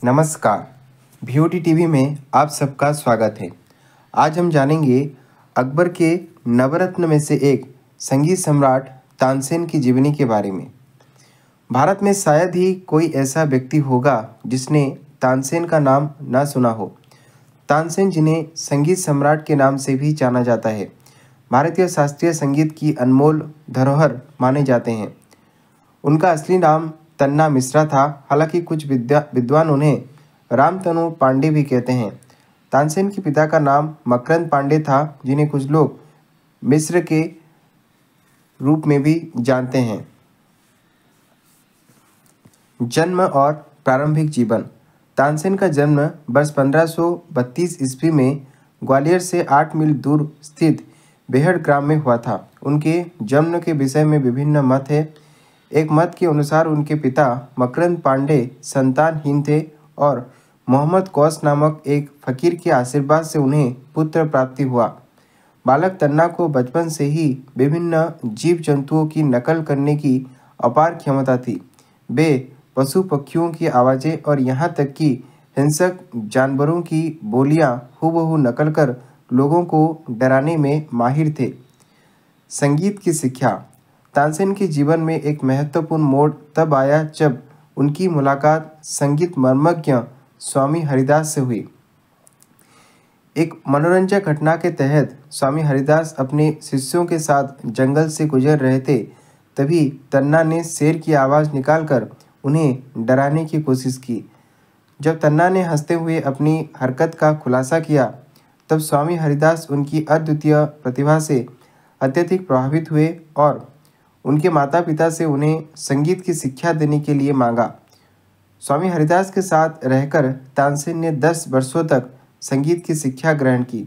नमस्कार। VOD TV में आप सबका स्वागत है। आज हम जानेंगे अकबर के नवरत्न में से एक संगीत सम्राट तानसेन की जीवनी के बारे में। भारत में शायद ही कोई ऐसा व्यक्ति होगा जिसने तानसेन का नाम न सुना हो। तानसेन, जिन्हें संगीत सम्राट के नाम से भी जाना जाता है, भारतीय शास्त्रीय संगीत की अनमोल धरोहर माने जाते हैं। उनका असली नाम तन्ना मिश्रा था, हालांकि कुछ विद्वान उन्हें रामतनु पांडे भी कहते हैं। तानसेन के पिता का नाम मकरंद पांडे था, जिन्हें कुछ लोग मिश्र के रूप में भी जानते हैं। जन्म और प्रारंभिक जीवन। तानसेन का जन्म वर्ष 1532 ईस्वी में ग्वालियर से 8 मील दूर स्थित बेहड़ ग्राम में हुआ था। उनके जन्म के विषय में विभिन्न मत हैं। एक मत के अनुसार उनके पिता मकरंद पांडे संतानहीन थे और मोहम्मद कौस नामक एक फकीर के आशीर्वाद से उन्हें पुत्र प्राप्ति हुआ। बालक तन्ना को बचपन से ही विभिन्न जीव जंतुओं की नकल करने की अपार क्षमता थी। वे पशु पक्षियों की आवाज़ें और यहाँ तक कि हिंसक जानवरों की बोलियां हूबहू नकल कर लोगों को डराने में माहिर थे। संगीत की शिक्षा। तानसेन के जीवन में एक महत्वपूर्ण मोड़ तब आया जब उनकी मुलाकात संगीत मर्मज्ञ स्वामी हरिदास से हुई। एक मनोरंजक घटना के तहत स्वामी हरिदास अपने शिष्यों के साथ जंगल से गुजर रहे थे। तभी तन्ना ने शेर की आवाज़ निकालकर उन्हें डराने की कोशिश की। जब तन्ना ने हंसते हुए अपनी हरकत का खुलासा किया, तब स्वामी हरिदास उनकी अद्वितीय प्रतिभा से अत्यधिक प्रभावित हुए और उनके माता पिता से उन्हें संगीत की शिक्षा देने के लिए मांगा। स्वामी हरिदास के साथ रहकर तानसेन ने 10 वर्षों तक संगीत की शिक्षा ग्रहण की।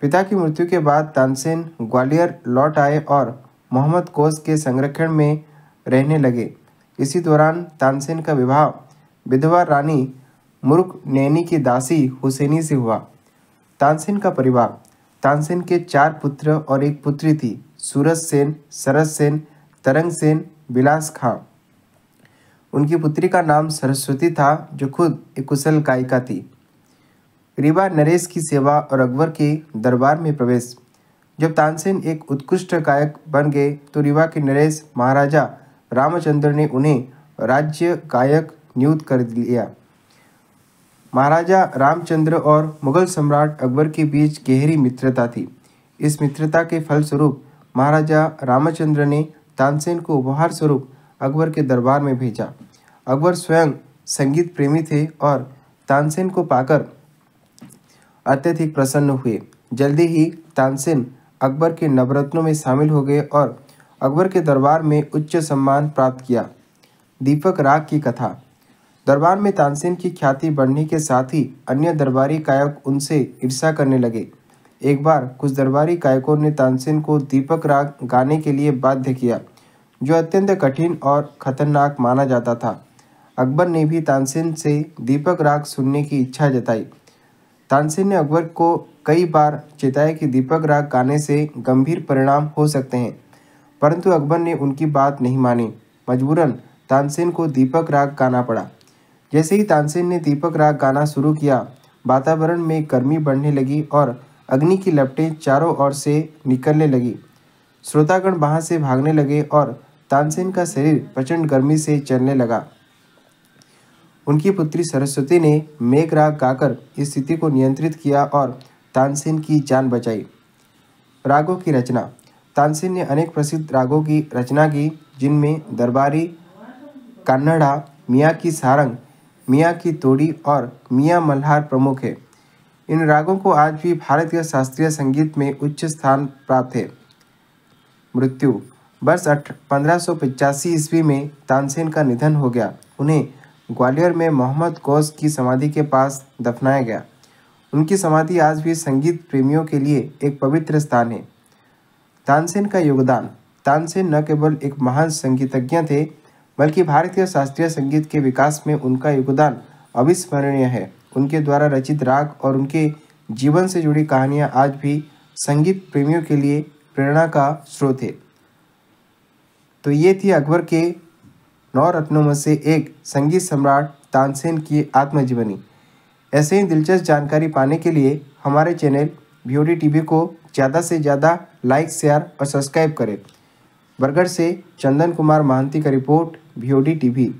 पिता की मृत्यु के बाद तानसेन ग्वालियर लौट आए और मोहम्मद कौस के संरक्षण में रहने लगे। इसी दौरान तानसेन का विवाह विधवा रानी मुर्ख नैनी की दासी हुसैनी से हुआ। तानसेन का परिवार। तानसेन के 4 पुत्र और एक पुत्री थी, सूरज सेन, सरस सेन, तरंग सेन, विलास खां। उनकी पुत्री का नाम सरस्वती था, जो खुद एक कुशल गायिका थी। रीवा नरेश की सेवा और अकबर के दरबार में प्रवेश। जब तानसेन एक उत्कृष्ट गायक बन गए तो रीवा के नरेश महाराजा रामचंद्र ने उन्हें राज्य गायक नियुक्त कर लिया। महाराजा रामचंद्र और मुगल सम्राट अकबर के बीच गहरी मित्रता थी। इस मित्रता के फलस्वरूप महाराजा रामचंद्र ने तानसेन को उपहार स्वरूप अकबर के दरबार में भेजा। अकबर स्वयं संगीत प्रेमी थे और तानसेन को पाकर अत्यधिक प्रसन्न हुए। जल्दी ही तानसेन अकबर के नवरत्नों में शामिल हो गए और अकबर के दरबार में उच्च सम्मान प्राप्त किया। दीपक राग की कथा। दरबार में तानसेन की ख्याति बढ़ने के साथ ही अन्य दरबारी गायक उनसे ईर्ष्या करने लगे। एक बार कुछ दरबारी गायकों ने तानसेन को दीपक राग गाने के लिए बाध्य किया, जो अत्यंत कठिन और खतरनाक माना जाता था। अकबर ने भी तानसेन से दीपक राग सुनने की इच्छा जताई। तानसेन ने अकबर को कई बार चेताया कि दीपक राग गाने से गंभीर परिणाम हो सकते हैं, परंतु अकबर ने उनकी बात नहीं मानी। मजबूरन तानसेन को दीपक राग गाना पड़ा। जैसे ही तानसेन ने दीपक राग गाना शुरू किया, वातावरण में गर्मी बढ़ने लगी और अग्नि की लपटें चारों ओर से निकलने लगी। श्रोतागण वहां से भागने लगे और तानसेन का शरीर प्रचंड गर्मी से जलने लगा। उनकी पुत्री सरस्वती ने मेघ राग गाकर इस स्थिति को नियंत्रित किया और तानसेन की जान बचाई। रागों की रचना। तानसेन ने अनेक प्रसिद्ध रागों की रचना की, जिनमें दरबारी, कन्नड़ा, मियाँ की सारंग, मियाँ की तोड़ी और मियाँ मल्हार प्रमुख है। इन रागों को आज भी भारतीय शास्त्रीय संगीत में उच्च स्थान प्राप्त है। मृत्यु। वर्ष 1585 ईस्वी में तानसेन का निधन हो गया। उन्हें ग्वालियर में मोहम्मद कौस की समाधि के पास दफनाया गया। उनकी समाधि आज भी संगीत प्रेमियों के लिए एक पवित्र स्थान है। तानसेन का योगदान। तानसेन न केवल एक महान संगीतज्ञ थे, बल्कि भारतीय शास्त्रीय संगीत के विकास में उनका योगदान अविस्मरणीय है। उनके द्वारा रचित राग और उनके जीवन से जुड़ी कहानियाँ आज भी संगीत प्रेमियों के लिए प्रेरणा का स्रोत है। तो ये थी अकबर के 9 रत्नों में से एक संगीत सम्राट तानसेन की आत्मजीवनी। ऐसे ही दिलचस्प जानकारी पाने के लिए हमारे चैनल VOD टीवी को ज़्यादा से ज़्यादा लाइक, शेयर और सब्सक्राइब करें। बरगढ़ से चंदन कुमार महांती का रिपोर्ट, VOD टीवी।